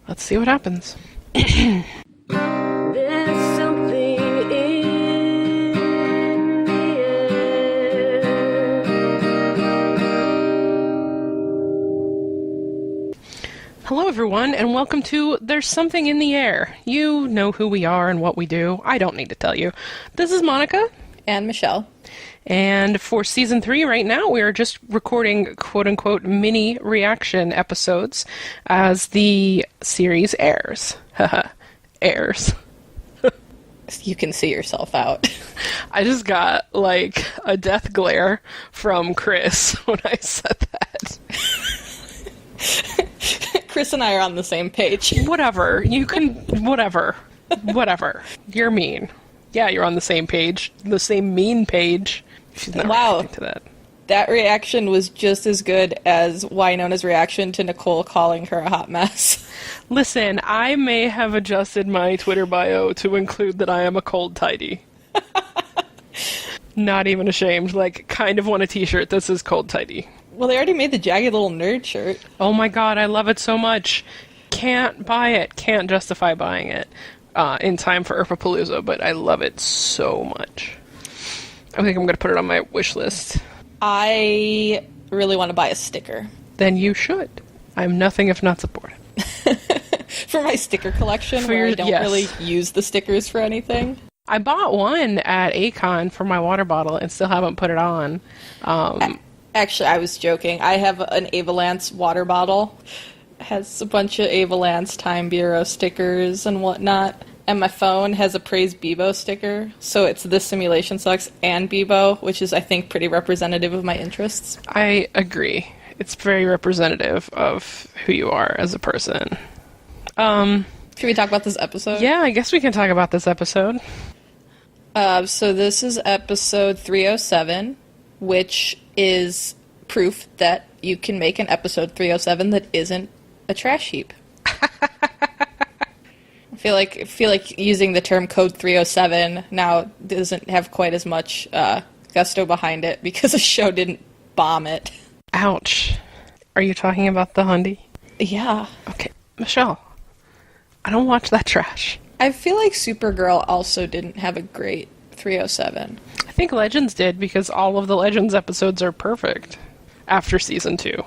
Let's see what happens. There's something in the air. Hello, everyone, and welcome to There's Something in the Air. You know who we are and what we do. I don't need to tell you. This is Monica. And Michelle. And for Season 3 right now, we are just recording quote-unquote mini reaction episodes as the series airs. Airs. You can see yourself out. I just got, like, a death glare from Chris when I said that. Chris and I are on the same page. Whatever. You can... Whatever. Whatever. You're mean. Yeah, you're on the same page. The same mean page. She's not reacting to that. That reaction was just as good as Wynonna's reaction to Nicole calling her a hot mess. Listen, I may have adjusted my Twitter bio to include that I am a cold tidy. Not even ashamed. Like, kind of want a t-shirt that says cold tidy. Well, they already made the jagged little nerd shirt. Oh my god, I love it so much. Can't buy it. Can't justify buying it in time for Earpapalooza, but I love it so much. I think I'm going to put it on my wish list. I really want to buy a sticker. Then you should. I'm nothing if not supportive. For my sticker collection, For where your- I don't yes. really use the stickers for anything. I bought one at Akon for my water bottle and still haven't put it on. Actually, I was joking. I have an Avalance water bottle. It has a bunch of Avalance Time Bureau stickers and whatnot. And my phone has a Praise Bebo sticker. So it's This Simulation Sucks and Bebo, which is, I think, pretty representative of my interests. I agree. It's very representative of who you are as a person. Should we talk about this episode? Yeah, I guess we can talk about this episode. So this is episode 307, which is proof that you can make an episode 307 that isn't a trash heap. I feel like using the term code 307 now doesn't have quite as much gusto behind it because the show didn't bomb it. Ouch. Are you talking about the Hundy? Yeah. Okay, Michelle, I don't watch that trash. I feel like Supergirl also didn't have a great 307. I think Legends did because all of the Legends episodes are perfect after Season 2.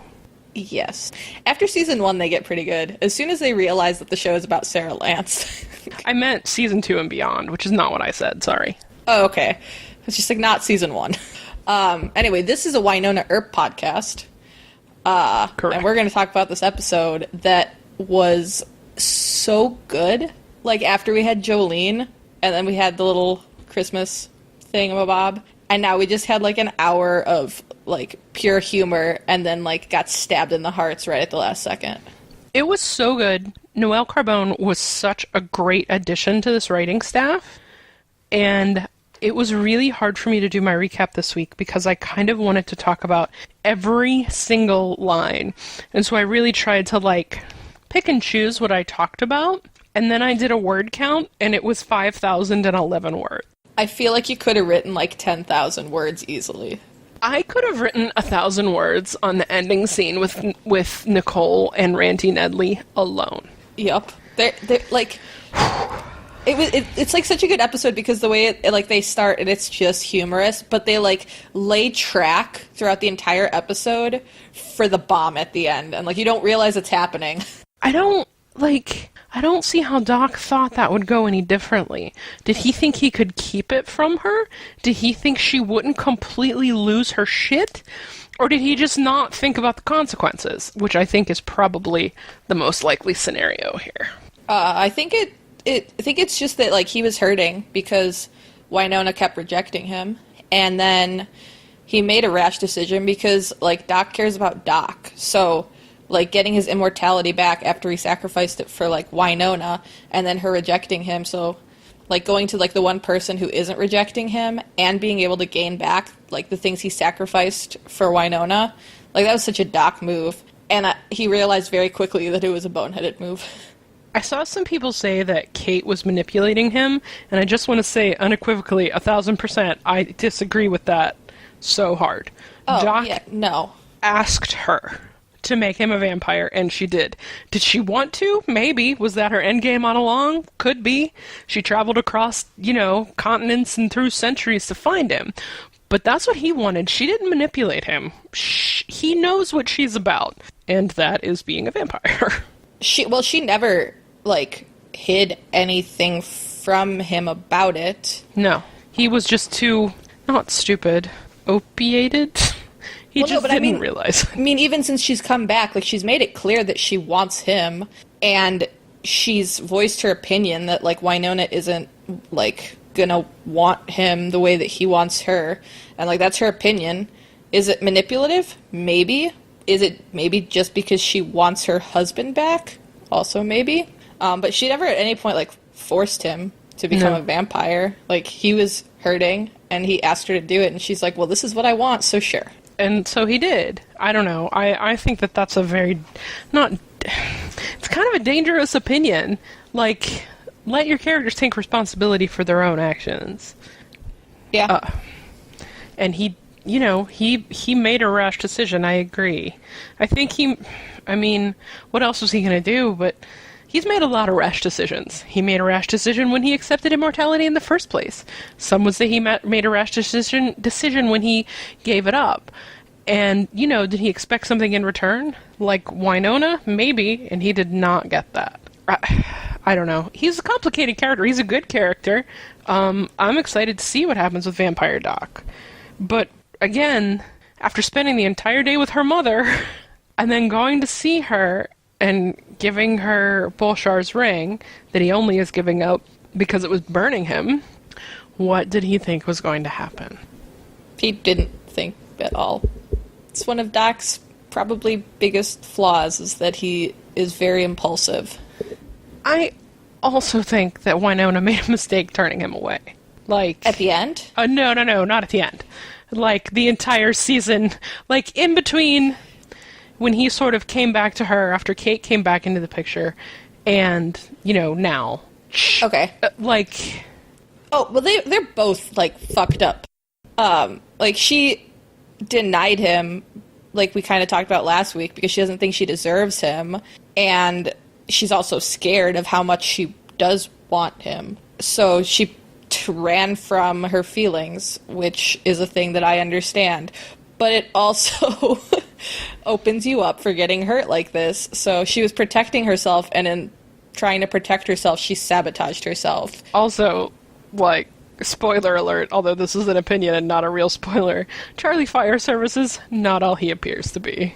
Yes. After season 1, they get pretty good. As soon as they realize that the show is about Sarah Lance. I meant Season 2 and beyond, which is not what I said, sorry. Oh, okay. It's just like not season 1. Anyway, this is a Wynonna Earp podcast. Correct. And we're going to talk about this episode that was so good. Like, after we had Jolene, and then we had the little Christmas thingamabob, and now we just had, like, an hour of, like, pure humor, and then, like, got stabbed in the hearts right at the last second. It was so good. Noelle Carbone was such a great addition to this writing staff, and it was really hard for me to do my recap this week because I kind of wanted to talk about every single line, and so I really tried to, like, pick and choose what I talked about, and then I did a word count, and it was 5,011 words. I feel like you could have written, like, 10,000 words eeasily. I could have written 1,000 words on the ending scene with Nicole and Ranty Nedley alone. Yup. They're like... It's like such a good episode because the way it like they start and it's just humorous, but they like lay track throughout the entire episode for the bomb at the end, and like you don't realize it's happening. I don't see how Doc thought that would go any differently. Did he think he could keep it from her? Did he think she wouldn't completely lose her shit? Or did he just not think about the consequences? Which I think is probably the most likely scenario here. I think it's just that like he was hurting because Wynonna kept rejecting him, and then he made a rash decision because like Doc cares about Doc. So like getting his immortality back after he sacrificed it for like Wynonna and then her rejecting him, so like going to like the one person who isn't rejecting him and being able to gain back like the things he sacrificed for Wynonna, like that was such a Doc move, and he realized very quickly that it was a boneheaded move. I saw some people say that Kate was manipulating him, and I just want to say unequivocally, 1,000%, I disagree with that so hard. Oh, Doc yeah, no. asked her to make him a vampire, and she did. Did she want to? Maybe. Was that her endgame all along? Could be. She traveled across, continents and through centuries to find him. But that's what he wanted. She didn't manipulate him. He knows what she's about, and that is being a vampire. She never, hid anything from him about it. No. He was just too, not stupid, opiated? He didn't realize. I mean, even since she's come back, she's made it clear that she wants him, and she's voiced her opinion that, Wynonna isn't, gonna want him the way that he wants her. And, that's her opinion. Is it manipulative? Maybe. Is it maybe just because she wants her husband back? Also maybe. But she never at any point, forced him to become a vampire. He was hurting, and he asked her to do it, and she's like, well, this is what I want, so sure. And so he did. I don't know. I think that's a very, it's kind of a dangerous opinion. Let your characters take responsibility for their own actions. Yeah. And he made a rash decision, I agree. I think what else was he going to do? But he's made a lot of rash decisions. He made a rash decision when he accepted immortality in the first place. Some would say he made a rash decision when he gave it up. And, did he expect something in return? Like Wynonna? Maybe, and he did not get that. I don't know. He's a complicated character. He's a good character. I'm excited to see what happens with Vampire Doc. But, again, after spending the entire day with her mother, and then going to see her and giving her Bulshar's ring that he only is giving up because it was burning him, what did he think was going to happen? He didn't think at all. It's one of Doc's probably biggest flaws, is that he is very impulsive. I also think that Wynonna made a mistake turning him away. At the end? No, not at the end. The entire season, in between when he sort of came back to her after Kate came back into the picture, and, now. Okay. Oh, well, they're both, fucked up. She denied him, we kind of talked about last week, because she doesn't think she deserves him, and she's also scared of how much she does want him. So she ran from her feelings, which is a thing that I understand. But it also opens you up for getting hurt like this. So she was protecting herself, and in trying to protect herself, she sabotaged herself. Also, spoiler alert, although this is an opinion and not a real spoiler, Charlie Fire Service is not all he appears to be.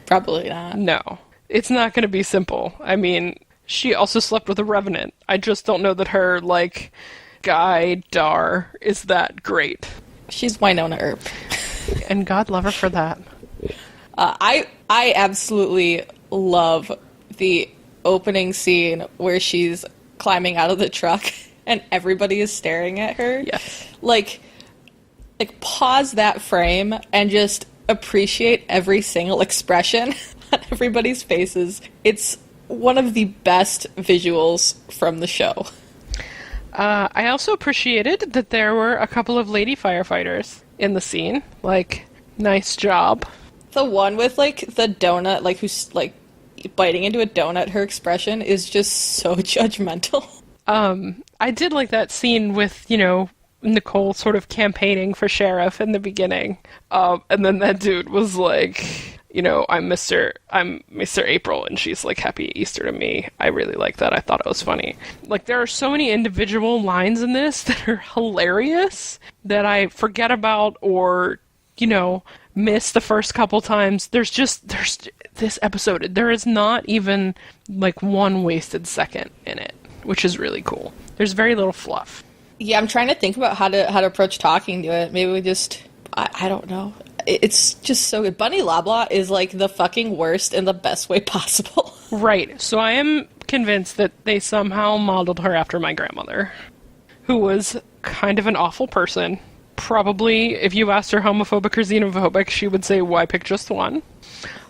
Probably not. No. It's not going to be simple. She also slept with a revenant. I just don't know that her, guy, Dar, is that great. She's Wynonna Earp. And God love her for that. I absolutely love the opening scene where she's climbing out of the truck and everybody is staring at her. Yes. Pause that frame and just appreciate every single expression on everybody's faces. It's one of the best visuals from the show. I also appreciated that there were a couple of lady firefighters in the scene. Nice job. The one with, the donut, who's, biting into a donut, her expression is just so judgmental. I did like that scene with, Nicole sort of campaigning for sheriff in the beginning. And then that dude was I'm Mr. April, and she's Happy Easter to me. I really like that. I thought it was funny. There are so many individual lines in this that are hilarious that I forget about or, miss the first couple times. There's this episode, there is not even one wasted second in it, which is really cool. There's very little fluff. Yeah, I'm trying to think about how to approach talking to it. Maybe we just, I don't know. It's just so good. Bunny Loblaw is the fucking worst in the best way possible. Right. So I am convinced that they somehow modeled her after my grandmother, who was kind of an awful person. Probably, if you asked her homophobic or xenophobic, she would say, why pick just one?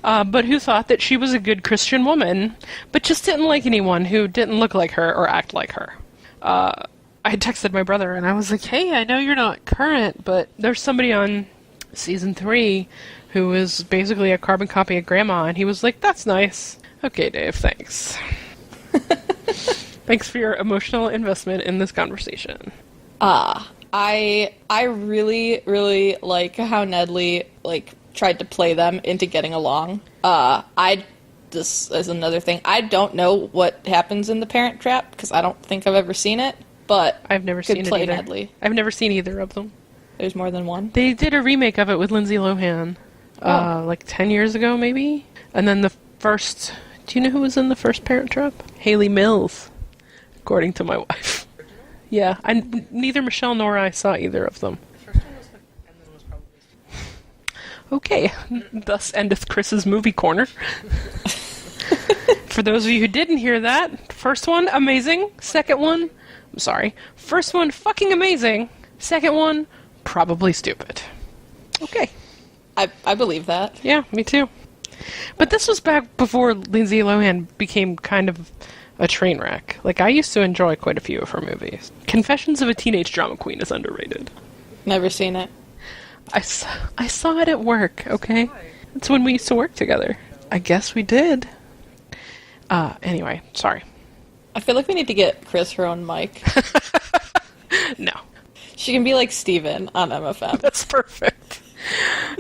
But who thought that she was a good Christian woman, but just didn't like anyone who didn't look like her or act like her. I texted my brother, and I was like, hey, I know you're not current, but there's somebody on Season 3 who is basically a carbon copy of Grandma, and he was like, "That's nice. Okay, Dave, thanks." Thanks for your emotional investment in this conversation. I really, really like how Nedley, like, tried to play them into getting along. This is another thing. I don't know what happens in The Parent Trap, because I don't think I've ever seen it, but I've never seen it either. Nedley. I've never seen either of them. There's more than one? They did a remake of it with Lindsay Lohan, like 10 years ago, maybe? And then the first... Do you know who was in the first Parent Trap? Haley Mills, according to my wife. Yeah, neither Michelle nor I saw either of them. Okay, thus endeth Chris's movie corner. For those of you who didn't hear that, first one, amazing. Second one, I'm sorry. First one, fucking amazing. Second one, probably stupid. Okay. I believe that. Yeah, me too. But this was back before Lindsay Lohan became kind of a train wreck. Like, I used to enjoy quite a few of her movies. Confessions of a Teenage Drama Queen is underrated. Never seen it. I saw it at work, okay? That's when we used to work together. I guess we did. Anyway, sorry. I feel like we need to get Chris her own mic. No. She can be like Steven on MFM. That's perfect.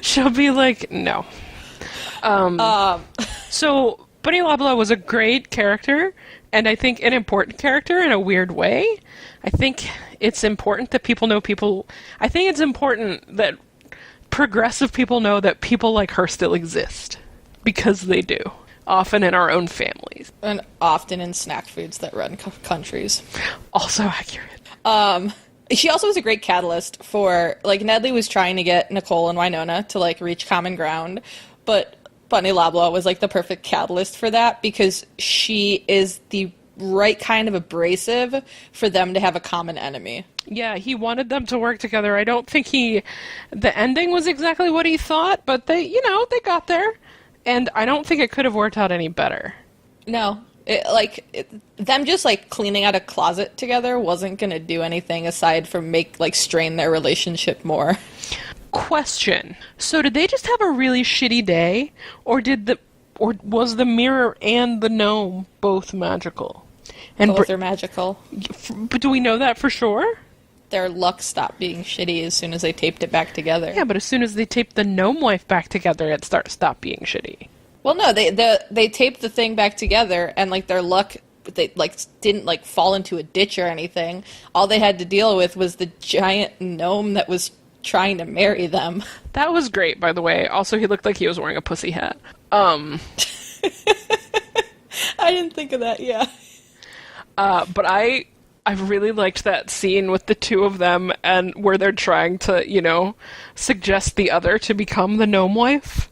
She'll be like, no. So, Bunny Loblaw was a great character, and I think an important character in a weird way. I think it's important that people know people... I think it's important that progressive people know that people like her still exist. Because they do. Often in our own families. And often in snack foods that run countries. Also accurate. She also was a great catalyst for... Like, Nedley was trying to get Nicole and Wynonna to, like, reach common ground, but Bunny Loblaw was, like, the perfect catalyst for that, because she is the right kind of abrasive for them to have a common enemy. Yeah, he wanted them to work together. I don't think the ending was exactly what he thought, but they got there. And I don't think it could have worked out any better. No. Them just, like, cleaning out a closet together wasn't going to do anything aside from strain their relationship more. Question. So did they just have a really shitty day? Or was the mirror and the gnome both magical? And both are magical. But do we know that for sure? Their luck stopped being shitty as soon as they taped it back together. Yeah, but as soon as they taped the Gnomewife back together, it stopped being shitty. Well, no, they taped the thing back together, and, like, their luck, they, like, didn't, like, fall into a ditch or anything. All they had to deal with was the giant gnome that was trying to marry them. That was great, by the way. Also, he looked like he was wearing a pussy hat. I didn't think of that, yeah. But I really liked that scene with the two of them, and where they're trying to, suggest the other to become the Gnomewife.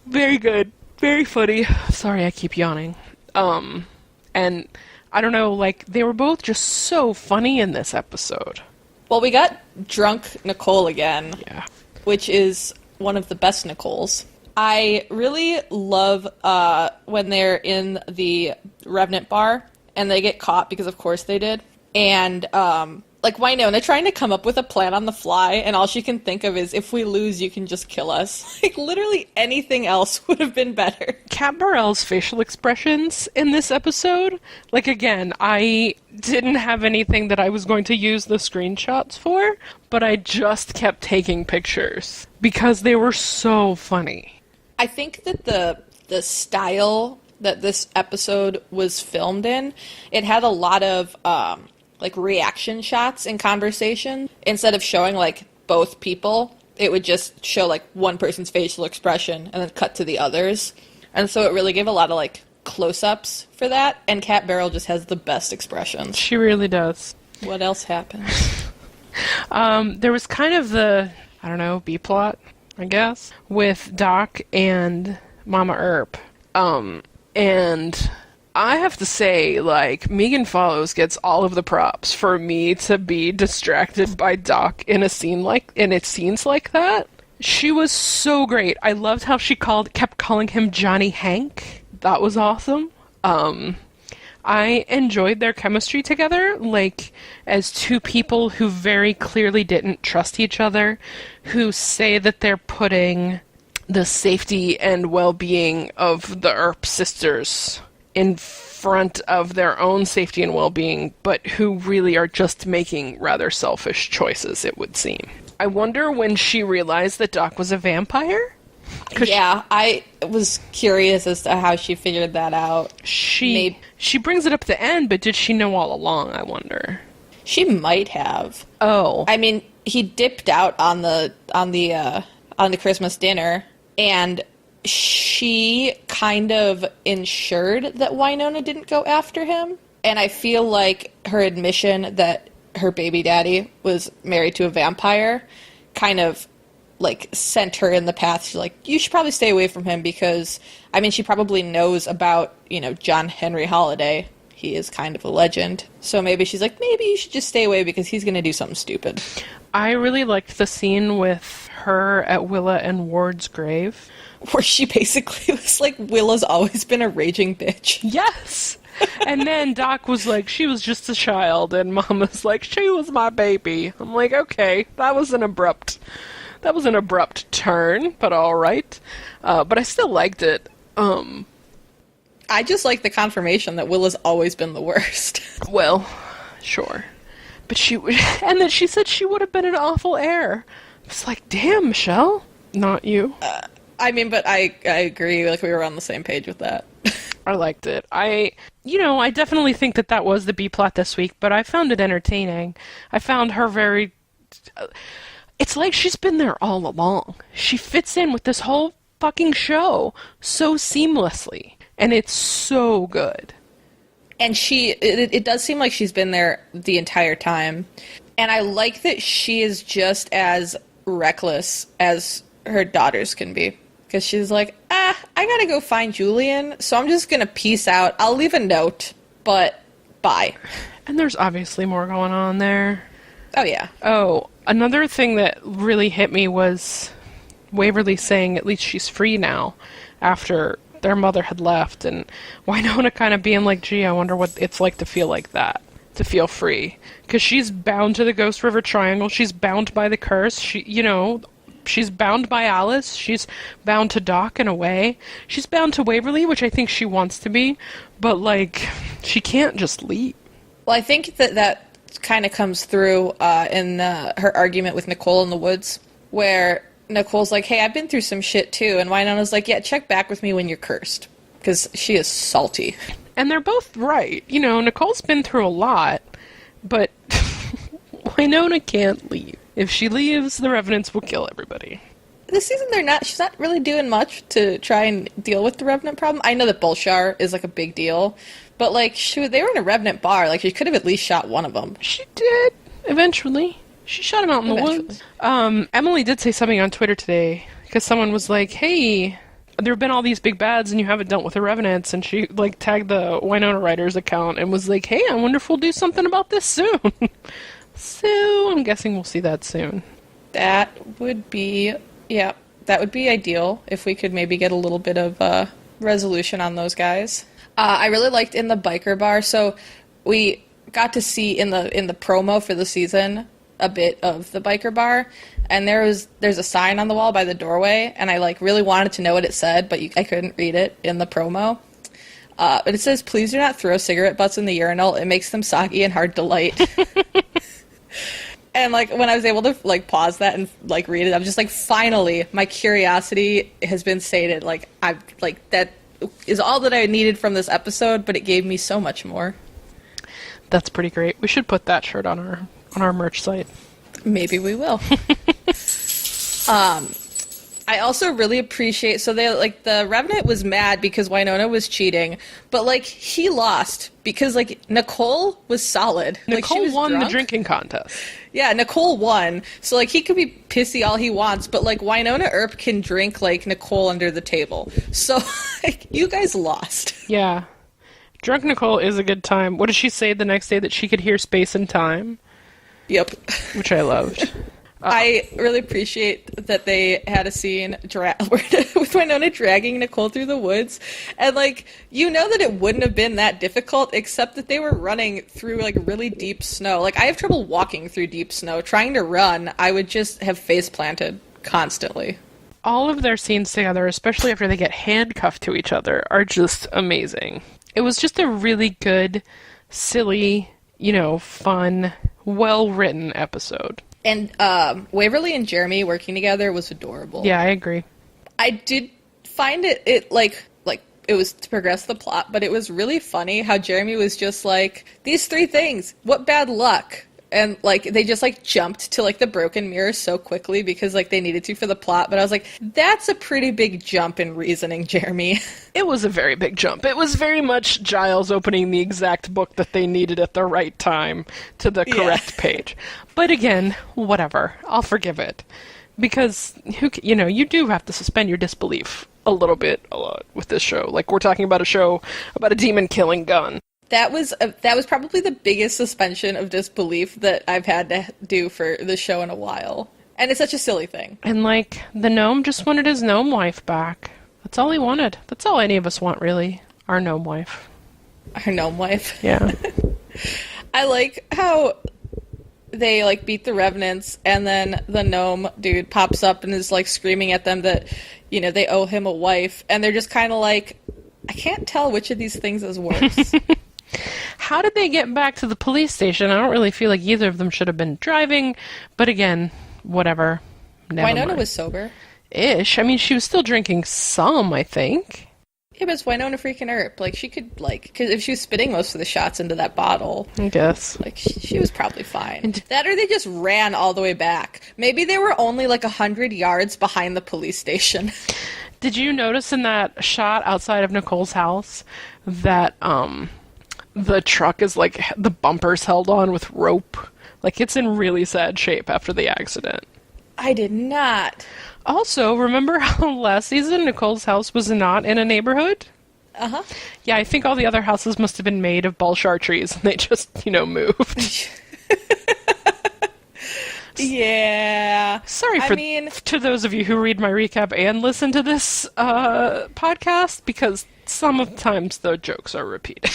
Very good. Very funny. Sorry, I keep yawning. And I don't know, like, they were both just so funny in this episode. Well, we got drunk Nicole again. Yeah. Which is one of the best Nicoles. I really love when they're in the Revenant bar and they get caught, because of course they did. And, like, Wynonna trying to come up with a plan on the fly, and all she can think of is, if we lose, you can just kill us. Like, literally anything else would have been better. Kat Burrell's facial expressions in this episode, like, again, I didn't have anything that I was going to use the screenshots for, but I just kept taking pictures, because they were so funny. I think that the style that this episode was filmed in, it had a lot of, like, reaction shots in conversation. Instead of showing, like, both people, it would just show, like, one person's facial expression and then cut to the others. And so it really gave a lot of, like, close-ups for that. And Kat Burrell just has the best expressions. She really does. What else happens? There was kind of the, I don't know, B-plot, I guess, with Doc and Mama Earp. And I have to say, like, Megan Follows gets all of the props for me to be distracted by Doc in scenes like that. She was so great. I loved how she kept calling him Johnny Hank. That was awesome. I enjoyed their chemistry together, like, as two people who very clearly didn't trust each other, who say that they're putting the safety and well-being of the Earp sisters in front of their own safety and well-being, but who really are just making rather selfish choices, it would seem. I wonder when she realized that Doc was a vampire? Yeah, I was curious as to how she figured that out. She brings it up at the end, but did she know all along, I wonder? She might have. Oh. I mean, he dipped out on the Christmas dinner, and she kind of ensured that Wynonna didn't go after him. And I feel like her admission that her baby daddy was married to a vampire kind of like sent her in the path. She's like, you should probably stay away from him because, I mean, she probably knows about, John Henry Holiday. He is kind of a legend. So maybe she's like, maybe you should just stay away because he's going to do something stupid. I really liked the scene with her at Willa and Ward's grave. Where she basically was like, Willa's always been a raging bitch. Yes! And then Doc was like, she was just a child, and Mama's like, she was my baby. I'm like, okay, that was an abrupt turn, but all right. But I still liked it. I just like the confirmation that Willa's always been the worst. Well, sure. But and then she said she would have been an awful heir. It's like, damn, Michelle. Not you. I mean, but I agree. Like, we were on the same page with that. I liked it. I definitely think that was the B-plot this week, but I found it entertaining. I found her very... It's like she's been there all along. She fits in with this whole fucking show so seamlessly, and it's so good. And it does seem like she's been there the entire time. And I like that she is just as reckless as her daughters can be. Because she's like, I gotta go find Julian, so I'm just gonna peace out. I'll leave a note, but bye. And there's obviously more going on there. Oh, yeah. Oh, another thing that really hit me was Waverly saying at least she's free now after their mother had left, and Wynonna kind of being like, gee, I wonder what it's like to feel like that, to feel free. Because she's bound to the Ghost River Triangle, she's bound by the curse, she's bound by Alice, she's bound to Doc in a way, she's bound to Waverly, which I think she wants to be, but, like, she can't just leave. Well, I think that kind of comes through in her argument with Nicole in the woods, where Nicole's like, hey, I've been through some shit too, and Wynonna's like, yeah, check back with me when you're cursed, because she is salty. And they're both right. Nicole's been through a lot, but Wynonna can't leave. If she leaves, the Revenants will kill everybody. This season, she's not really doing much to try and deal with the Revenant problem. I know that Bulshar is, like, a big deal, but, like, they were in a Revenant bar. Like, she could have at least shot one of them. She did, eventually. She shot him out in the woods. Emily did say something on Twitter today, because someone was like, hey, there have been all these big bads and you haven't dealt with the Revenants, and she, like, tagged the Wynonna Writers account and was like, hey, I wonder if we'll do something about this soon. So, I'm guessing we'll see that soon. That would be ideal if we could maybe get a little bit of resolution on those guys. I really liked in the biker bar, so we got to see in the promo for the season a bit of the biker bar, and there's a sign on the wall by the doorway, and I like really wanted to know what it said, but I couldn't read it in the promo. But it says, please do not throw cigarette butts in the urinal. It makes them soggy and hard to light. And, like, when I was able to, like, pause that and, like, read it, I'm just like, finally, my curiosity has been sated. Like, that is all that I needed from this episode, but it gave me so much more. That's pretty great. We should put that shirt on our merch site. Maybe we will. I also really appreciate, so the Revenant was mad because Wynonna was cheating, but, like, he lost because, like, Nicole was solid. Nicole she was won drunk. The drinking contest. Yeah, Nicole won. So, like, he could be pissy all he wants, but, like, Wynonna Earp can drink, like, Nicole under the table. So, like, you guys lost. Yeah. Drunk Nicole is a good time. What did she say the next day? That she could hear space and time? Yep. Which I loved. I really appreciate that they had a scene with Wynonna dragging Nicole through the woods. And, like, that it wouldn't have been that difficult, except that they were running through, like, really deep snow. Like, I have trouble walking through deep snow. Trying to run, I would just have face planted constantly. All of their scenes together, especially after they get handcuffed to each other, are just amazing. It was just a really good, silly, fun, well-written episode. And Waverly and Jeremy working together was adorable. Yeah, I agree. I did find it like it was to progress the plot, but it was really funny how Jeremy was just like, these 3 things, what bad luck. And like they just like jumped to like the broken mirror so quickly because like they needed to for the plot. But I was like, that's a pretty big jump in reasoning, Jeremy. It was a very big jump. It was very much Giles opening the exact book that they needed at the right time to the correct page. But again, whatever. I'll forgive it. Because, you do have to suspend your disbelief a lot with this show. Like, we're talking about a show about a demon killing gun. That was probably the biggest suspension of disbelief that I've had to do for the show in a while. And it's such a silly thing. And, like, the gnome just wanted his Gnomewife back. That's all he wanted. That's all any of us want, really. Our Gnomewife. Our Gnomewife. Yeah. I like how they, like, beat the revenants, and then the gnome dude pops up and is, like, screaming at them that, they owe him a wife. And they're just kind of like, I can't tell which of these things is worse. How did they get back to the police station? I don't really feel like either of them should have been driving, but again, whatever. Never Wynonna mind. was sober. Ish. I mean, she was still drinking some, I think. Yeah, but it's Wynonna freaking Earp. Like, she could, like, because if she was spitting most of the shots into that bottle, I guess. like, she was probably fine. That or they just ran all the way back. Maybe they were only, like, 100 yards behind the police station. Did you notice in that shot outside of Nicole's house that, the truck is, like, the bumper's held on with rope? Like, it's in really sad shape after the accident. I did not. Also, remember how last season Nicole's house was not in a neighborhood? Uh-huh. Yeah, I think all the other houses must have been made of Bulshar trees, and they just, moved. Yeah. Sorry to those of you who read my recap and listen to this podcast, because sometimes the jokes are repeated.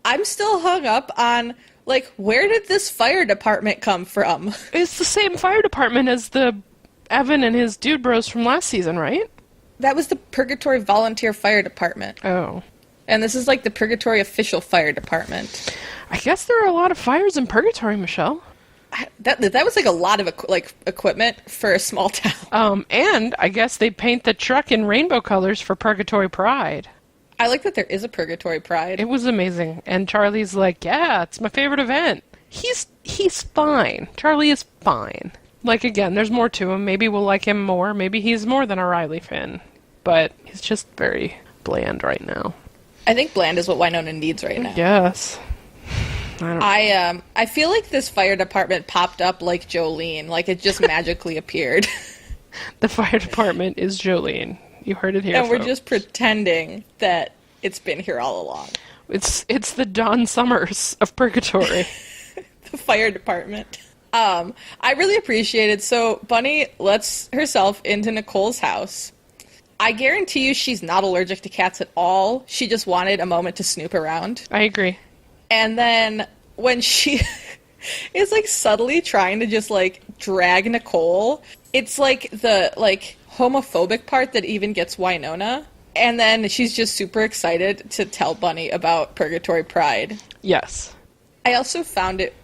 I'm still hung up on, like, where did this fire department come from? It's the same fire department as the Evan and his dude bros from last season, right? That was the Purgatory Volunteer Fire Department. Oh. And this is, like, the Purgatory Official Fire Department. I guess there are a lot of fires in Purgatory, Michelle. That was, like, a lot of, equipment for a small town. And I guess they paint the truck in rainbow colors for Purgatory Pride. I like that there is a Purgatory Pride. It was amazing. And Charlie's like, yeah, it's my favorite event. He's fine. Charlie is fine. Like, again, there's more to him. Maybe we'll like him more. Maybe he's more than a Riley Finn. But he's just very bland right now. I think bland is what Wynonna needs right now. Yes. I feel like this fire department popped up like Jolene. Like, it just magically appeared. The fire department is Jolene. You heard it here, and folks. we're just pretending that it's been here all along. It's the Dawn Summers of Purgatory. The fire department. I really appreciated. So Bunny lets herself into Nicole's house. I guarantee you she's not allergic to cats at all. She just wanted a moment to snoop around. I agree. And then when she is, like, subtly trying to just, like, drag Nicole, it's, like, the, like, homophobic part that even gets Wynonna. And then she's just super excited to tell Bunny about Purgatory Pride. Yes. I also found it,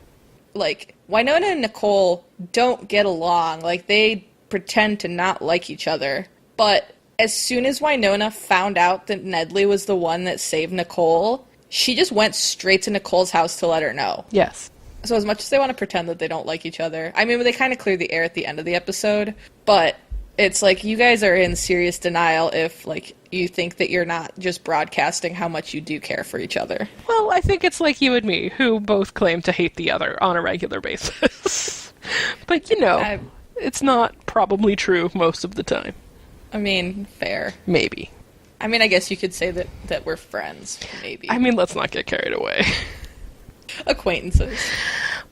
like, Wynonna and Nicole don't get along. Like, they pretend to not like each other. But as soon as Wynonna found out that Nedley was the one that saved Nicole, she just went straight to Nicole's house to let her know. Yes. So as much as they want to pretend that they don't like each other, I mean, they kind of cleared the air at the end of the episode, but it's like, you guys are in serious denial if, like, you think that you're not just broadcasting how much you do care for each other. Well, I think it's like you and me, who both claim to hate the other on a regular basis. But, it's not probably true most of the time. I mean, fair. Maybe. I mean, I guess you could say that we're friends, maybe. I mean, let's not get carried away. Acquaintances.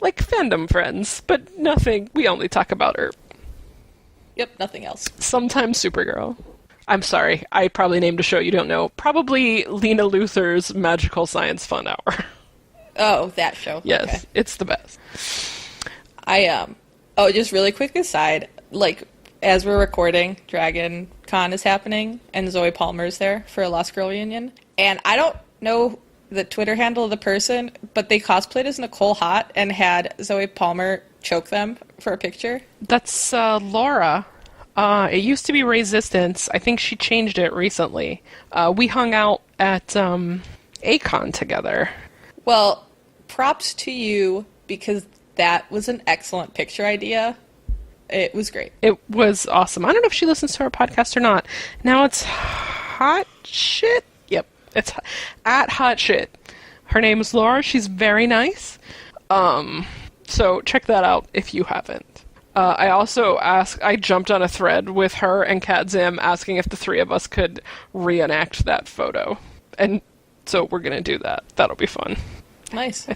Like fandom friends, but nothing. We only talk about Earp. Yep, nothing else. Sometimes Supergirl. I'm sorry, I probably named a show you don't know. Probably Lena Luthor's Magical Science Fun Hour. Oh, that show. Yes, okay. It's the best. Oh, just really quick aside, like, as we're recording, Dragon Con is happening, and Zoe Palmer's there for a Lost Girl reunion. And I don't know the Twitter handle of the person, but they cosplayed as Nicole Hott and had Zoe Palmer choke them for a picture. That's Laura. It used to be Resistance. I think she changed it recently. We hung out at Acon together. Well, props to you, because that was an excellent picture idea. It was great. It was awesome. I don't know if she listens to our podcast or not. Now it's Hot Shit. Yep, it's at Hot Shit. Her name is Laura. She's very nice. So check that out if you haven't. I jumped on a thread with her and Kat Zim asking if the three of us could reenact that photo. And so we're going to do that. That'll be fun. Nice.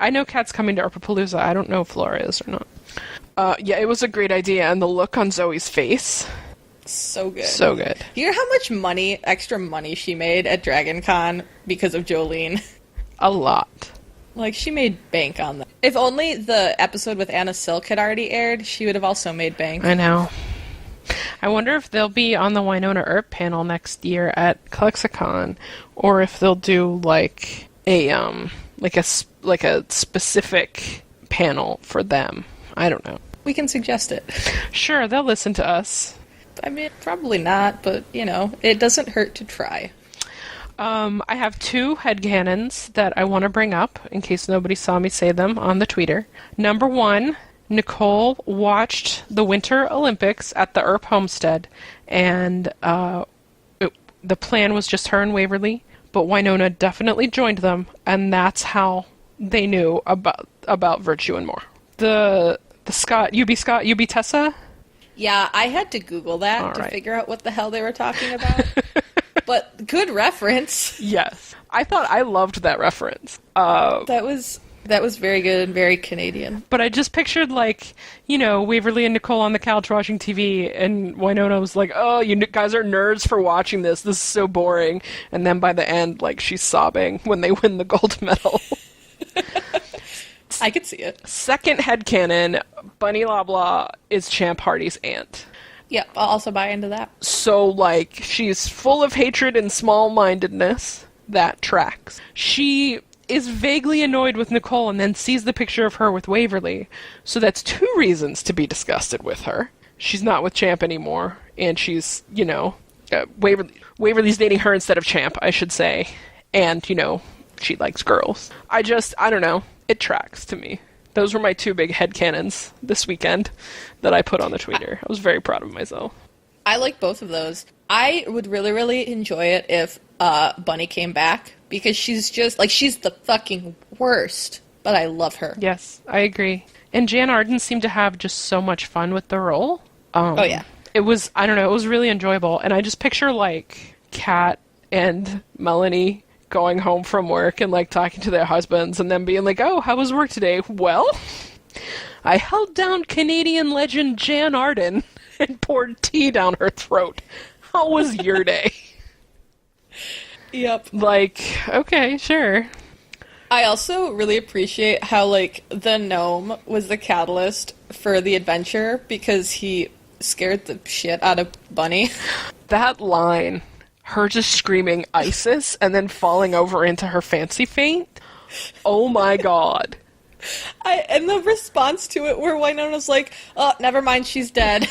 I know Kat's coming to Arpapalooza. I don't know if Laura is or not. Yeah, it was a great idea. And the look on Zoe's face. So good. So good. You know how much extra money she made at Dragon Con because of Jolene? A lot. Like, she made bank on that. If only the episode with Anna Silk had already aired, she would have also made bank. I know. I wonder if they'll be on the Wynonna Earp panel next year at Clexicon, or if they'll do like a specific panel for them. I don't know. We can suggest it. Sure, they'll listen to us. I mean, probably not, but, it doesn't hurt to try. I have two headcanons that I want to bring up, in case nobody saw me say them on the tweeter. Number one, Nicole watched the Winter Olympics at the Earp homestead, and the plan was just her and Waverly, but Wynonna definitely joined them, and that's how they knew about Virtue and More. The Scott, UB Tessa? Yeah, I had to Google that to figure out what the hell they were talking about. But good reference. Yes. I loved that reference. That was very good and very Canadian. But I just pictured, Waverly and Nicole on the couch watching TV, and Wynonna was like, oh, you guys are nerds for watching this. This is so boring. And then by the end, she's sobbing when they win the gold medal. I could see it. Second headcanon, Bunny Loblaw is Champ Hardy's aunt. Yep, I'll also buy into that. So, she's full of hatred and small-mindedness. That tracks. She is vaguely annoyed with Nicole and then sees the picture of her with Waverly. So that's two reasons to be disgusted with her. She's not with Champ anymore, and she's, Waverly's dating her instead of Champ, I should say. And, she likes girls. I don't know. It tracks to me. Those were my two big headcanons this weekend that I put on the tweeter. I was very proud of myself. I like both of those. I would really, really enjoy it if Bunny came back, because she's just, she's the fucking worst, but I love her. Yes, I agree. And Jan Arden seemed to have just so much fun with the role. Oh, yeah. It was, I don't know, it was really enjoyable. And I just picture, Kat and Melanie going home from work and talking to their husbands and then being like, oh, how was work today? Well, I held down Canadian legend Jan Arden and poured tea down her throat. How was your day? Yep. Okay, sure. I also really appreciate how the gnome was the catalyst for the adventure, because he scared the shit out of Bunny. That line, her just screaming ISIS and then falling over into her fancy faint. Oh my god. And the response to it where Wynonna's like, oh, never mind, she's dead.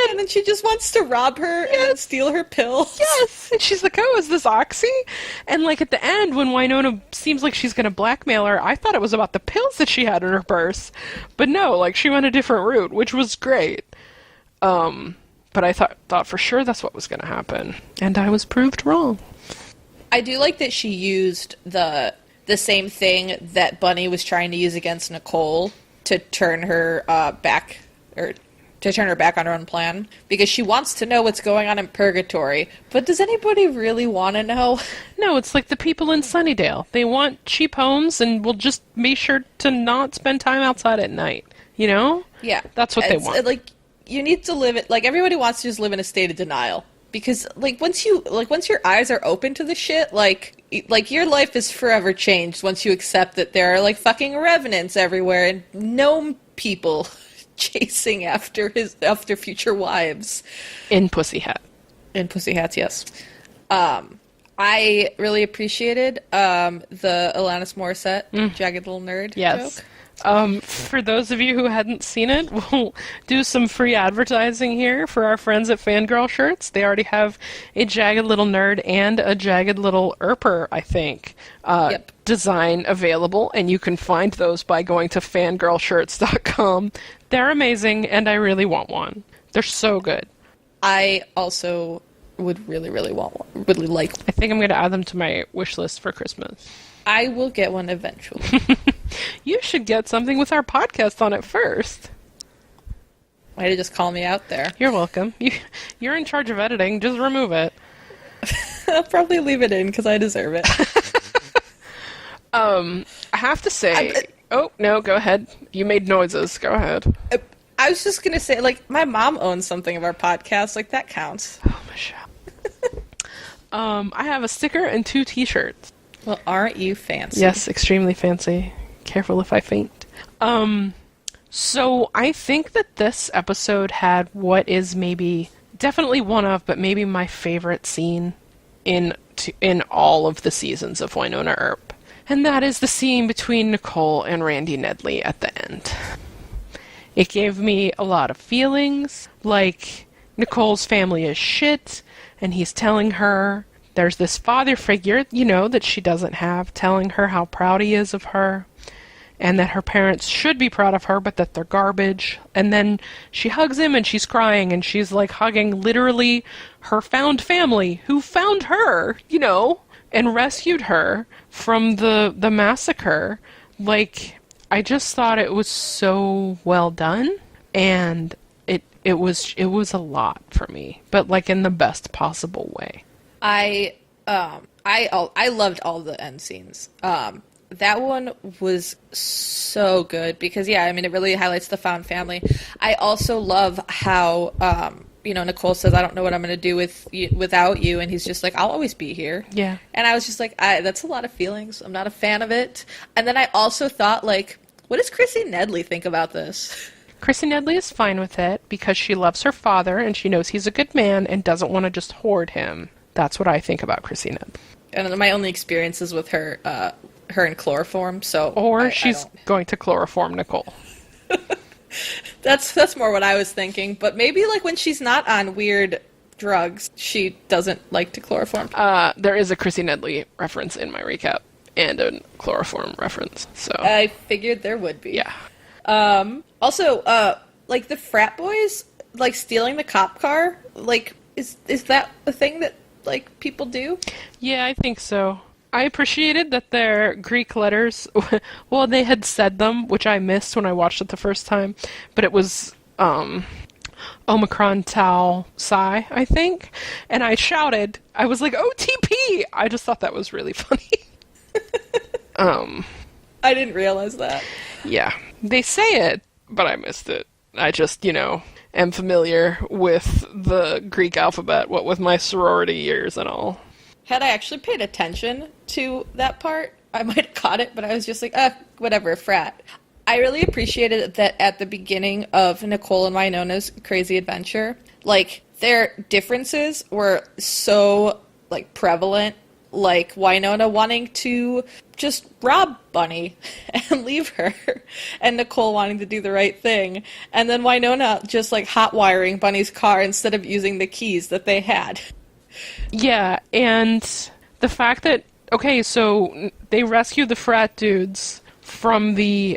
And then she just wants to rob her and then steal her pills. Yes. And she's like, oh, is this Oxy? And at the end, when Wynonna seems like she's going to blackmail her, I thought it was about the pills that she had in her purse. But no, she went a different route, which was great. But I thought for sure that's what was going to happen. And I was proved wrong. I do like that she used the same thing that Bunny was trying to use against Nicole to turn her back on her own plan, because she wants to know what's going on in Purgatory. But does anybody really want to know? No, it's like the people in Sunnydale. They want cheap homes and will just make sure to not spend time outside at night. Yeah. That's what they want. You need to live it, everybody wants to just live in a state of denial. Because, once your eyes are open to the shit, your life is forever changed once you accept that there are, fucking revenants everywhere and gnome people chasing after future wives. In Pussy Hat. In Pussy Hats, yes. I really appreciated the Alanis Morissette Jagged Little Nerd Yes. joke. For those of you who hadn't seen it, we'll do some free advertising here for our friends at Fangirl Shirts. They already have a Jagged Little Nerd and a Jagged Little Earper, I think, design available, and you can find those by going to fangirlshirts.com. They're amazing, and I really want one. They're so good. I also would really, really want one. Really like one. I think I'm going to add them to my wish list for Christmas. I will get one eventually. You should get something with our podcast on it first. Why did you just call me out there? You're welcome. You're in charge of editing. Just remove it. I'll probably leave it in because I deserve it. I have to say... Oh, no, go ahead. You made noises. Go ahead. I was just going to say, like, my mom owns something of our podcast. Like, that counts. Oh, Michelle. I have a sticker and 2 t-shirts. Well, aren't you fancy? Yes, extremely fancy. Careful if I faint. So I think that this episode had what is maybe definitely one of, but maybe my favorite scene in all of the seasons of Wynonna Earp. And that is the scene between Nicole and Randy Nedley at the end. It gave me a lot of feelings, like Nicole's family is shit, and he's telling her there's this father figure, that she doesn't have, telling her how proud he is of her, and that her parents should be proud of her, but that they're garbage. And then she hugs him, and she's crying, and she's, like, hugging literally her found family, who found her, and rescued her from the massacre. Like, I just thought it was so well done, and it was a lot for me, but, like, in the best possible way. I loved all the end scenes. That one was so good because, it really highlights the found family. I also love how, Nicole says, I don't know what I'm going to do without you, and he's just like, I'll always be here. Yeah. And I was just like, that's a lot of feelings. I'm not a fan of it. And then I also thought, like, what does Chrissy Nedley think about this? Chrissy Nedley is fine with it because she loves her father, and she knows he's a good man and doesn't want to just hoard him. That's what I think about Chrissy Nedley. And my only experience is with her in chloroform, so... Or she's going to chloroform Nicole. That's more what I was thinking, but maybe, like, when she's not on weird drugs, she doesn't like to chloroform. There is a Chrissy Nedley reference in my recap, and a chloroform reference, so... I figured there would be. Yeah. Also, like, the frat boys, like, stealing the cop car, like, is that a thing that, like, people do? Yeah, I think so. I appreciated that their Greek letters, well, they had said them, which I missed when I watched it the first time, but it was, Omicron Tau Psi, I think, and I shouted, I was like, OTP! I just thought that was really funny. I didn't realize that. Yeah. They say it, but I missed it. I just, am familiar with the Greek alphabet, what with my sorority years and all. Had I actually paid attention to that part, I might have caught it, but I was just like, whatever, frat. I really appreciated that at the beginning of Nicole and Wynonna's crazy adventure, like, their differences were so, like, prevalent. Like, Wynonna wanting to just rob Bunny and leave her, and Nicole wanting to do the right thing, and then Wynonna just, like, hot-wiring Bunny's car instead of using the keys that they had. Yeah, and the fact that, okay, so they rescued the frat dudes from the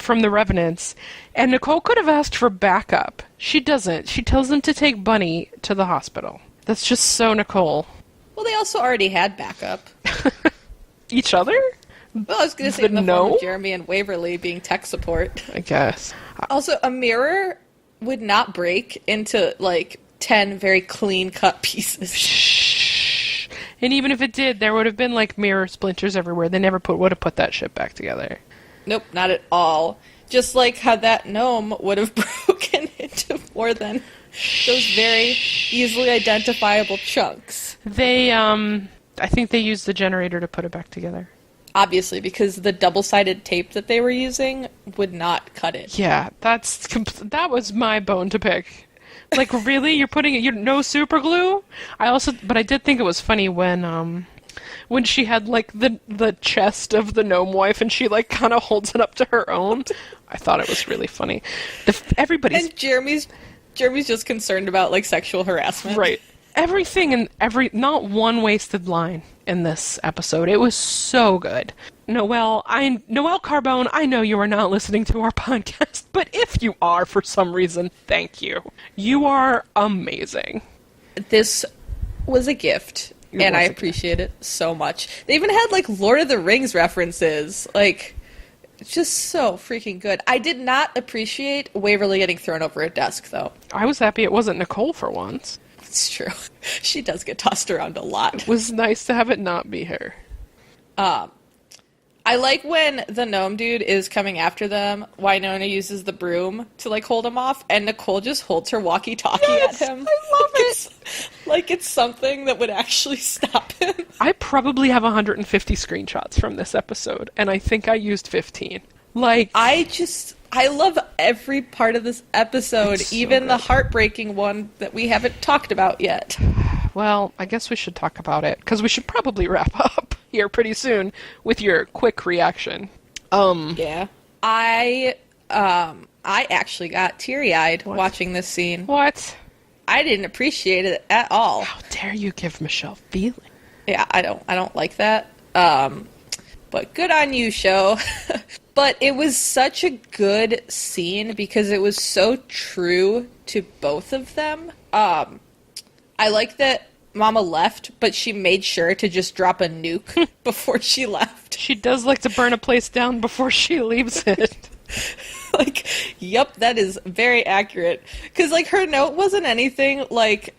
Revenants, and Nicole could have asked for backup. She doesn't. She tells them to take Bunny to the hospital. That's just so Nicole. Well, they also already had backup. Each other? Well, I was going to say in the form of Jeremy and Waverly being tech support. I guess. Also, a mirror would not break into, like, 10 very clean-cut pieces. Shh. And even if it did, there would have been, like, mirror splinters everywhere. They never would have put that shit back together. Nope, not at all. Just like how that gnome would have broken into more than those very easily identifiable chunks. They, I think they used the generator to put it back together. Obviously, because the double-sided tape that they were using would not cut it. Yeah, that was my bone to pick. Like, really? You're putting no super glue? But I did think it was funny when she had, like, the chest of the Gnomewife and she, like, kind of holds it up to her own. I thought it was really funny. And Jeremy's just concerned about, like, sexual harassment. Right. Everything and not one wasted line in this episode. It was so good. Noelle Carbone, I know you are not listening to our podcast, but if you are for some reason, thank you. You are amazing. This was a gift, and I appreciate it so much. They even had, like, Lord of the Rings references. Like, it's just so freaking good. I did not appreciate Waverly getting thrown over a desk, though. I was happy it wasn't Nicole for once. It's true. She does get tossed around a lot. It was nice to have it not be her. I like when the gnome dude is coming after them, Wynonna uses the broom to, like, hold him off, and Nicole just holds her walkie-talkie at him. I love it! Like it's something that would actually stop him. I probably have 150 screenshots from this episode, and I think I used 15. Like... I love every part of this episode, so even good. the heartbreaking one that we haven't talked about yet. Well, I guess we should talk about it, because we should probably wrap up here pretty soon with your quick reaction. Yeah. I actually got teary-eyed watching this scene. What? I didn't appreciate it at all. How dare you give Michelle feeling? Yeah, I don't like that. But good on you, show. But it was such a good scene because it was so true to both of them. I like that Mama left, but she made sure to just drop a nuke before she left. She does like to burn a place down before she leaves it. Like, yep, that is very accurate. Because, like, her note wasn't anything like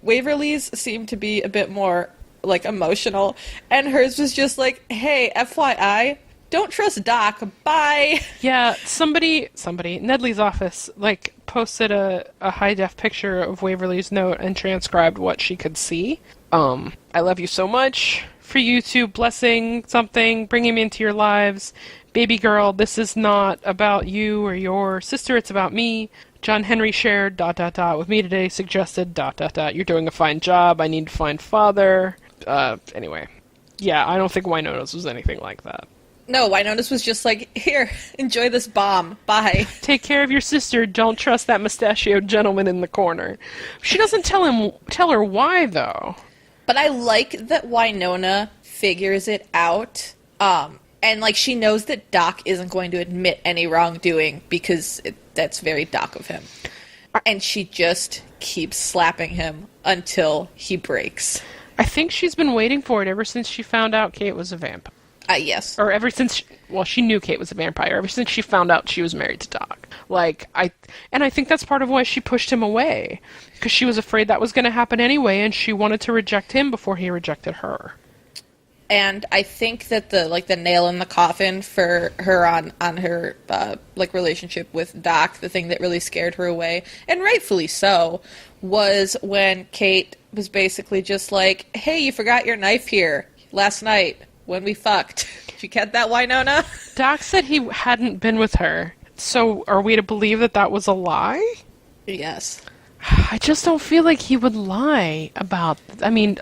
Waverly's seemed to be a bit more, like, emotional, and hers was just like, hey, FYI, don't trust Doc, bye. Yeah, somebody, Nedley's office, like, posted a high-def picture of Waverly's note and transcribed what she could see. I love you so much. For you two, blessing something, bringing me into your lives. Baby girl, this is not about you or your sister, it's about me. John Henry shared, ... with me today, suggested, ... You're doing a fine job, I need to find father. Anyway. Yeah, I don't think Wynonna's was anything like that. No, Wynonna's was just like, here, enjoy this bomb, bye. Take care of your sister, don't trust that mustachioed gentleman in the corner. She doesn't tell her why, though. But I like that Wynonna figures it out, and, like, she knows that Doc isn't going to admit any wrongdoing because that's very Doc of him. And she just keeps slapping him until he breaks. I think she's been waiting for it ever since she found out Kate was a vampire. Yes. Or ever since, she knew Kate was a vampire, ever since she found out she was married to Doc. I think that's part of why she pushed him away. Because she was afraid that was going to happen anyway, and she wanted to reject him before he rejected her. And I think that the nail in the coffin for her on her, relationship with Doc, the thing that really scared her away, and rightfully so, was when Kate was basically just like, hey, you forgot your knife here last night when we fucked. Did you get that, Wynonna? Doc said he hadn't been with her. So are we to believe that was a lie? Yes. I just don't feel like he would lie about... maybe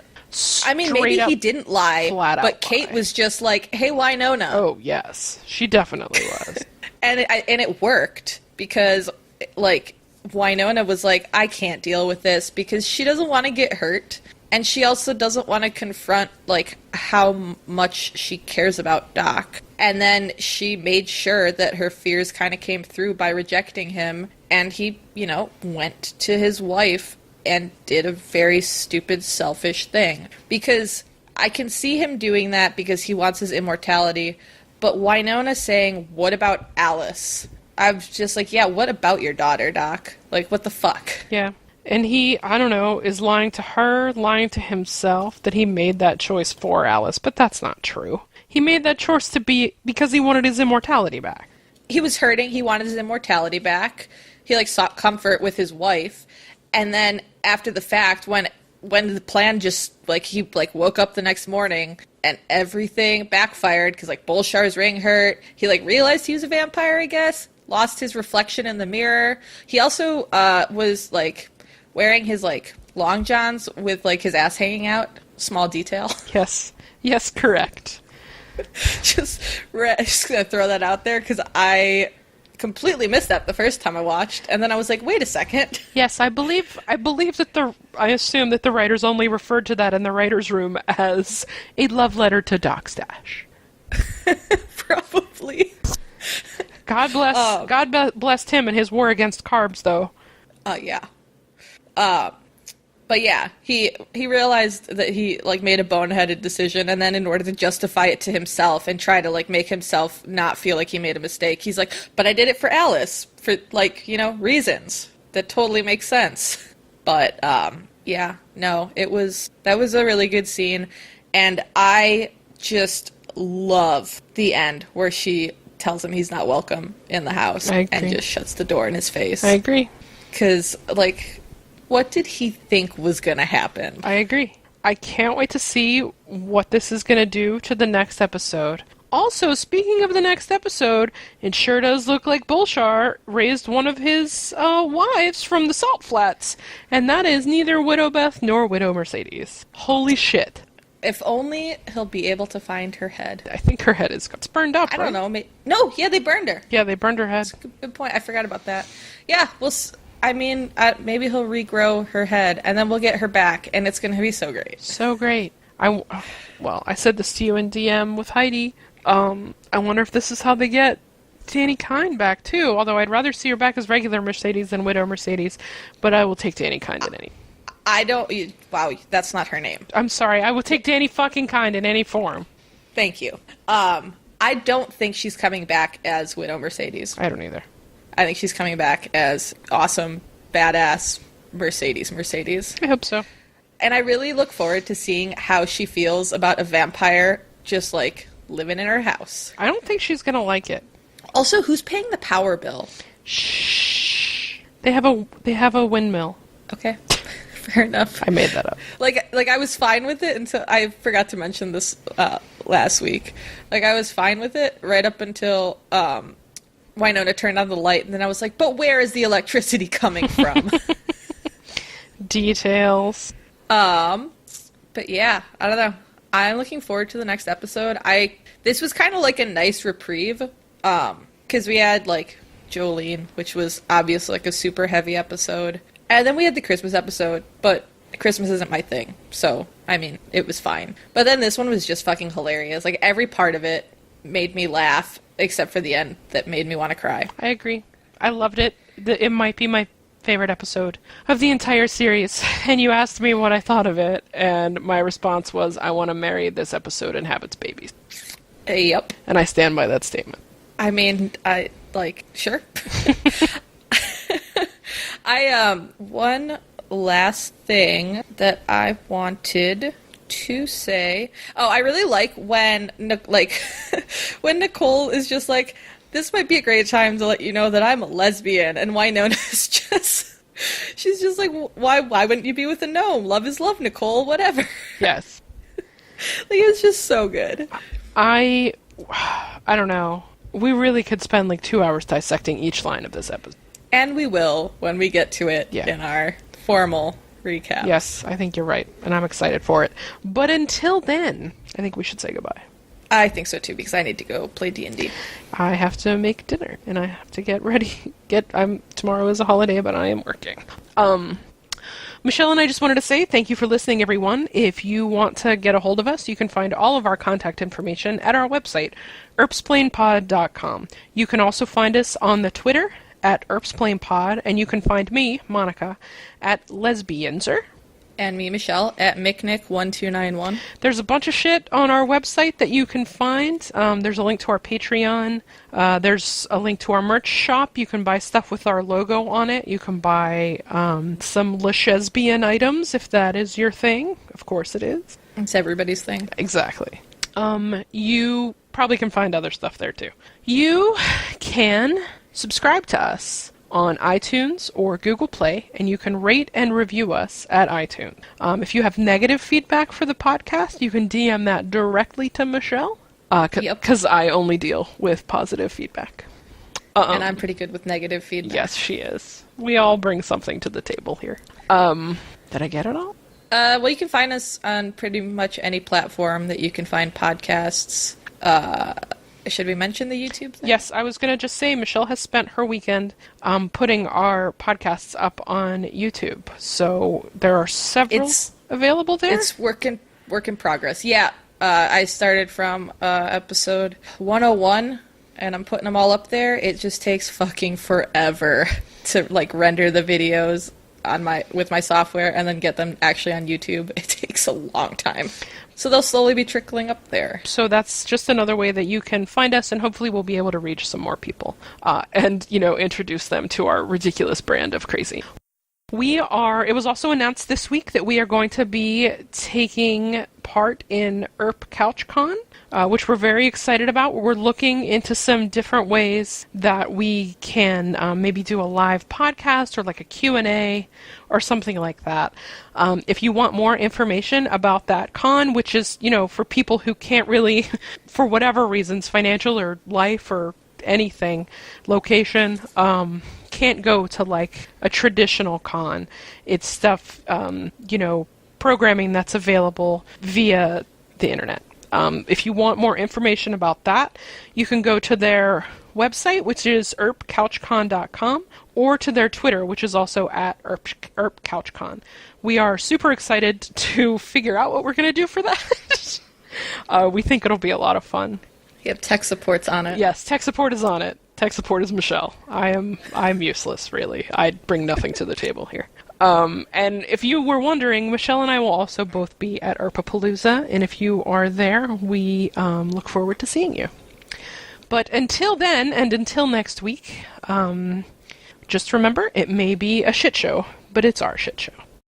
he didn't lie, but Kate was just like, hey, Wynonna. Oh, yes. She definitely was. And it worked because, like, Wynonna was like, I can't deal with this because she doesn't want to get hurt. And she also doesn't want to confront, like, how much she cares about Doc. And then she made sure that her fears kind of came through by rejecting him. And he, went to his wife and did a very stupid, selfish thing. Because I can see him doing that because he wants his immortality. But Wynonna saying, what about Alice? I was just like, yeah, what about your daughter, Doc? Like, what the fuck? Yeah. And he, I don't know, is lying to her, lying to himself, that he made that choice for Alice, but that's not true. He made that choice because he wanted his immortality back. He was hurting, he wanted his immortality back. He, sought comfort with his wife. And then, after the fact, when when the plan just, like, he, like, woke up the next morning and everything backfired because, like, Bulshar's ring hurt. He, like, realized he was a vampire, I guess. Lost his reflection in the mirror. He also was, like, wearing his, like, long johns with, like, his ass hanging out. Small detail. Yes. Yes, correct. just gonna throw that out there because I completely missed that the first time I watched, and then I was like, wait a second. Yes, I believe that I assume that the writers only referred to that in the writer's room as a love letter to Doc Stash. Probably. God blessed him and his war against carbs, though. Yeah. But yeah, he realized that he, like, made a boneheaded decision, and then in order to justify it to himself and try to, like, make himself not feel like he made a mistake, he's like, but I did it for Alice, for, like, you know, reasons that totally make sense. But, yeah, no, that was a really good scene, and I just love the end where she tells him he's not welcome in the house and just shuts the door in his face. I agree. Because, like, what did he think was going to happen? I agree. I can't wait to see what this is going to do to the next episode. Also, speaking of the next episode, it sure does look like Bulshar raised one of his wives from the Salt Flats, and that is neither Widow Beth nor Widow Mercedes. Holy shit. If only he'll be able to find her head. I think her head is burned up, I don't know. No, yeah, they burned her. Yeah, they burned her head. That's a good point. I forgot about that. Yeah, I mean, maybe he'll regrow her head, and then we'll get her back, and it's going to be so great. So great. I said this to you in DM with Heidi. I wonder if this is how they get Danny Kind back, too. Although I'd rather see her back as regular Mercedes than Widow Mercedes, but I will take Danny Kind in any. Wow, that's not her name. I'm sorry. I will take Danny fucking Kind in any form. Thank you. I don't think she's coming back as Widow Mercedes. I don't either. I think she's coming back as awesome, badass Mercedes. I hope so. And I really look forward to seeing how she feels about a vampire just, like, living in her house. I don't think she's gonna like it. Also, who's paying the power bill? Shh. They have a windmill. Okay. Fair enough. I made that up. Like I was fine with it until I forgot to mention this last week. Like, I was fine with it right up until Wynonna turned on the light, and then I was like, but where is the electricity coming from? Details. But yeah, I don't know. I'm looking forward to the next episode. This was kind of like a nice reprieve, because we had, like, Jolene, which was obviously, like, a super heavy episode, and then we had the Christmas episode, but Christmas isn't my thing, so, I mean, it was fine. But then this one was just fucking hilarious. Like, every part of it made me laugh, except for the end that made me want to cry. I agree. I loved it. It might be my favorite episode of the entire series. And you asked me what I thought of it, and my response was, I want to marry this episode and have its babies. Yep. And I stand by that statement. I mean, sure. One last thing that I wanted to say. Oh, I really like when when Nicole is just like, this might be a great time to let you know that I'm a lesbian, and Wynonna is just, she's just like, why wouldn't you be with a gnome? Love is love, Nicole, whatever. Yes. Like, it's just so good. I don't know. We really could spend like 2 hours dissecting each line of this episode. And we will when we get to it in our formal recap. Yes, I think you're right, and I'm excited for it. But until then, I think we should say goodbye. I think so too, because I need to go play D&D. I have to make dinner, and I have to get ready. Tomorrow is a holiday, but I am working. Michelle and I just wanted to say thank you for listening, everyone. If you want to get a hold of us, you can find all of our contact information at our website, earpsplainpod.com. You can also find us on the Twitter at earpsplainpod, and you can find me, Monica, at lesbianser. And me, Michelle, at McNick1291. There's a bunch of shit on our website that you can find. There's a link to our Patreon. There's a link to our merch shop. You can buy stuff with our logo on it. You can buy some lesbian items, if that is your thing. Of course it is. It's everybody's thing. Exactly. You probably can find other stuff there, too. You can subscribe to us on iTunes or Google Play, and you can rate and review us at iTunes. If you have negative feedback for the podcast, you can DM that directly to Michelle, because I only deal with positive feedback. And I'm pretty good with negative feedback. Yes, she is. We all bring something to the table here. Did I get it all? Well, you can find us on pretty much any platform that you can find podcasts. Should we mention the YouTube thing? Yes, I was going to just say Michelle has spent her weekend putting our podcasts up on YouTube. So there are several available there. It's work in progress. Yeah, I started from episode 101, and I'm putting them all up there. It just takes fucking forever to render the videos with my software and then get them actually on YouTube. It takes a long time. So they'll slowly be trickling up there. So that's just another way that you can find us, and hopefully we'll be able to reach some more people and, introduce them to our ridiculous brand of crazy. It was also announced this week that we are going to be taking part in Earp CouchCon, which we're very excited about. We're looking into some different ways that we can maybe do a live podcast or a Q&A or something like that. If you want more information about that con, which is, for people who can't really, for whatever reasons, financial or life or anything, location, can't go to a traditional con. It's stuff, programming that's available via the internet. If you want more information about that, you can go to their website, which is earpcouchcon.com, or to their Twitter, which is also at earpcouchcon. We are super excited to figure out what we're going to do for that. We think it'll be a lot of fun. Yep, tech support's on it. Yes, tech support is on it. Tech support is Michelle. I'm useless, really. I bring nothing to the table here. And if you were wondering, Michelle and I will also both be at Earpapalooza, and if you are there, we look forward to seeing you. But until then, and until next week, just remember, it may be a shit show, but it's our shit show.